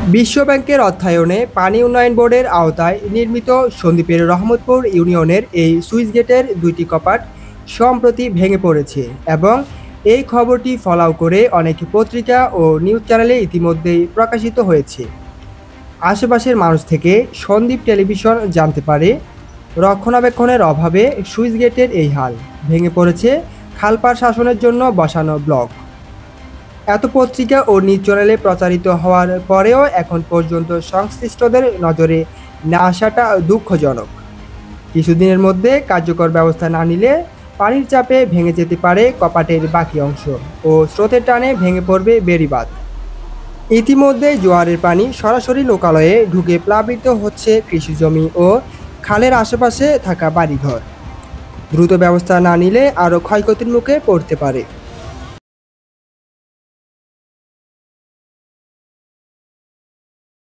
বিশ্বব্যাংকের অর্থায়নে পানি উন্নয়ন বোর্ডের আওতায় নির্মিত সন্দ্বীপের রহমতপুর ইউনিয়নের এই সুইচ গেটের দুইটি কপাট সম্প্রতি ভেঙে পড়েছে এবং এই খবরটি ফলাও করে অনেক পত্রিকা ও নিউজ চ্যানেলে ইতিমধ্যেই প্রকাশিত হয়েছে। আশেপাশের মানুষ থেকে সন্দ্বীপ টেলিভিশন জানতে পারে রক্ষণাবেক্ষণের অভাবে সুইচ গেটের এই হাল। ভেঙে পড়েছে খালপাড় শাসনের জন্য বসানো ব্লক। এত পত্রিকা ও নিউজ চ্যানেলে প্রচারিত হওয়ার পরেও এখন পর্যন্ত সংশ্লিষ্টদের নজরে না আসাটা দুঃখজনক। কিছুদিনের মধ্যে কার্যকর ব্যবস্থা না নিলে পানির চাপে ভেঙে যেতে পারে কপাটের বাকি অংশ ও স্রোতের টানে ভেঙে পড়বে বেড়িবাঁধ। ইতিমধ্যে জোয়ারের পানি সরাসরি লোকালয়ে ঢুকে প্লাবিত হচ্ছে কৃষিজমি ও খালের আশেপাশে থাকা বাড়িঘর। দ্রুত ব্যবস্থা না নিলে আরও ক্ষয়ক্ষতির মুখে পড়তে পারে।